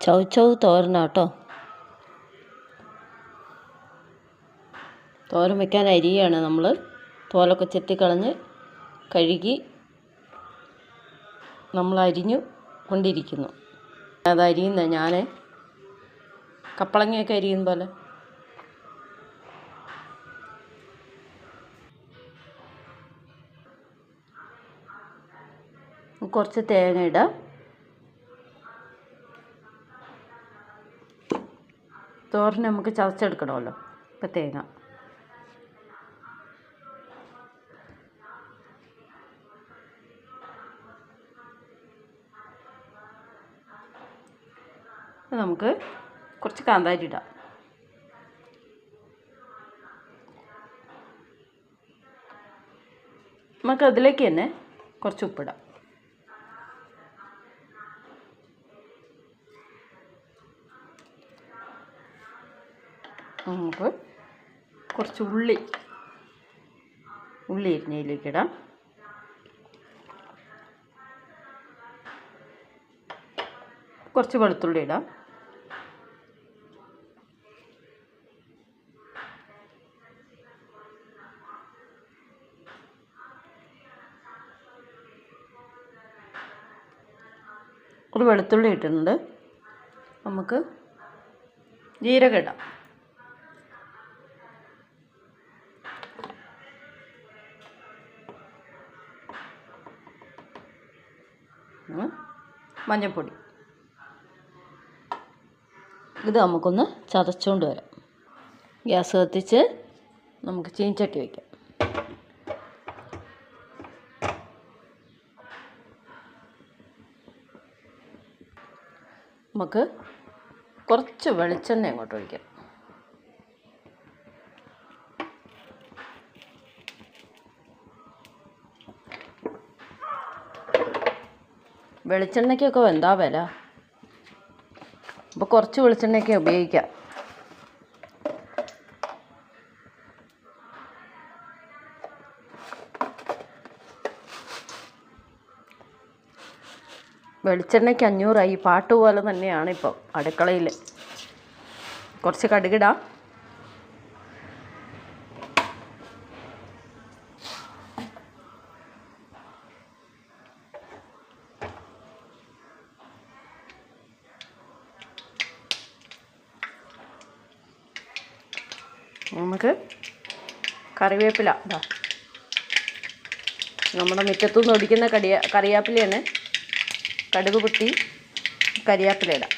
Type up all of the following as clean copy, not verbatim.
ചൗചൗ തോരനാട്ടോ. തോരൻ വയ്ക്കാൻ അരിയാണ് നമ്മൾ തോലൊക്കെ ചെത്തിക്കളഞ്ഞ് കഴുകി നമ്മൾ അരിഞ്ഞു കൊണ്ടിരിക്കുന്നു. അത് അരിയുന്ന ഞാൻ കപ്പളങ്ങയൊക്കെ അരിയുന്ന പോലെ. കുറച്ച് തേങ്ങ ഇടാം. തോരൻ നമുക്ക് ചതച്ചെടുക്കണമല്ലോ. ഇപ്പം തേങ്ങ നമുക്ക് കുറച്ച് കാന്താരി ഇടാം. നമുക്ക് അതിലേക്ക് തന്നെ കുറച്ച് ഉപ്പിടാം. നമുക്ക് കുറച്ച് ഉള്ളി അരിഞ്ഞതിലേക്കിടാം. കുറച്ച് വെളുത്തുള്ളി ഇടാം. ഒരു വെളുത്തുള്ളി ഇട്ടിട്ടുണ്ട്. നമുക്ക് ജീരകം ഇടാം. മഞ്ഞൾപ്പൊടി. ഇത് നമുക്കൊന്ന് ചതച്ചുകൊണ്ട് വരാം. ഗ്യാസ് കത്തിച്ച് നമുക്ക് ചീനച്ചട്ടി വയ്ക്കാം. നമുക്ക് കുറച്ച് വെളിച്ചെണ്ണ അങ്ങോട്ട് ഒഴിക്കാം. വെളിച്ചെണ്ണയ്ക്കൊക്കെ എന്താ വില? അപ്പോൾ കുറച്ച് വെളിച്ചെണ്ണയൊക്കെ ഉപയോഗിക്കാം. വെളിച്ചെണ്ണയ്ക്ക് 500 പാട്ട് പോലെ തന്നെയാണ് ഇപ്പോൾ അടുക്കളയിൽ. കുറച്ച് കടുകിടാം. നമുക്ക് കറിവേപ്പില ഇതാ, നമ്മുടെ മുറ്റത്തുനിന്ന് ഒടിക്കുന്ന കറിവേപ്പിലയാണ്. കടുക് പൊട്ടി കറിവേപ്പില ഇടാം.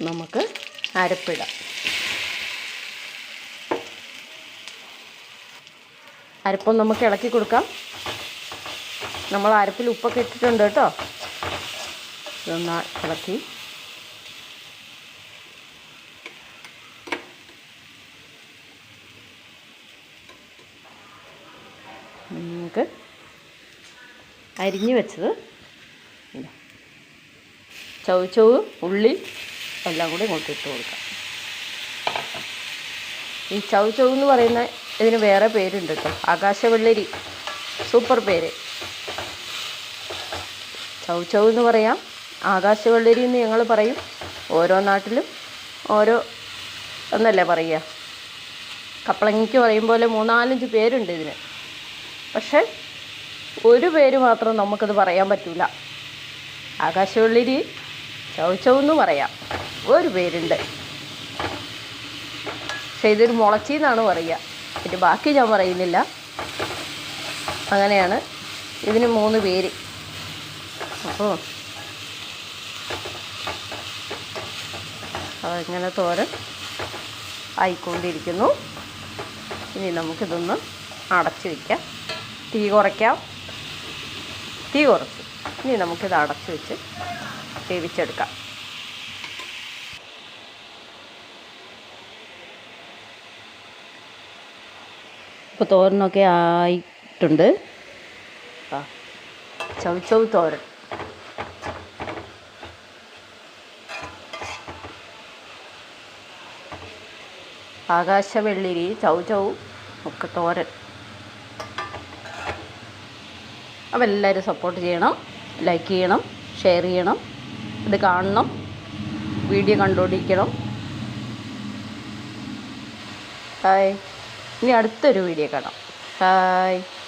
നമുക്ക് അരപ്പിടാം. അരപ്പം നമുക്ക് ഇളക്കി കൊടുക്കാം. നമ്മൾ അരപ്പിൽ ഉപ്പൊക്കെ ഇട്ടിട്ടുണ്ട് കേട്ടോ. ഇതൊന്ന് ഇളക്കി നമുക്ക് അരിഞ്ഞു വെച്ചത് ചൗചൗ ഉള്ളി എല്ലാം കൂടി ഇങ്ങോട്ട് ഇട്ട് കൊടുക്കാം. ഈ ചൗചൗ എന്ന് പറയുന്ന ഇതിന് വേറെ പേരുണ്ട് കേട്ടോ. ആകാശവെള്ളരി, സൂപ്പർ പേര്. ചൗചൗ എന്ന് പറയാം, ആകാശവെള്ളരി എന്ന് ഞങ്ങൾ പറയും. ഓരോ നാട്ടിലും ഓരോ എന്നല്ലേ പറയുക. കപ്പളങ്ങയ്ക്ക് പറയും പോലെ 3-4 പേരുണ്ട് ഇതിന്. പക്ഷെ ഒരു പേര് മാത്രം നമുക്കത് പറയാൻ പറ്റില്ല. ആകാശവെള്ളരി, ചൗചൗ എന്ന് പറയാം. ഒരു പേരുണ്ട്, പക്ഷെ ഇതൊരു മുളച്ചി എന്നാണ് പറയുക. പിന്നെ ബാക്കി ഞാൻ പറയുന്നില്ല. അങ്ങനെയാണ് ഇതിന് 3 പേര്. അപ്പോൾ അതിങ്ങനെ തോരൻ ആയിക്കൊണ്ടിരിക്കുന്നു. ഇനി നമുക്കിതൊന്ന് അടച്ച് വയ്ക്കാം. തീ കുറയ്ക്കാം. തീ കുറച്ച് ഇനി നമുക്കിത് അടച്ച് വെച്ച് വേവിച്ചെടുക്കാം. ഇപ്പോൾ തോരനൊക്കെ ആയിട്ടുണ്ട്. ചൗചൗ തോരൻ. ആകാശവെള്ളിരി, ചൗചൗ ഒക്കെ തോരൻ. അപ്പോൾ എല്ലാവരും സപ്പോർട്ട് ചെയ്യണം, ലൈക്ക് ചെയ്യണം, ഷെയർ ചെയ്യണം, ഇത് കാണണം, വീഡിയോ കണ്ടുകൊണ്ടിരിക്കണം. ഹായ്. ഇനി അടുത്തൊരു വീഡിയോ കാണാം. ഹായ്.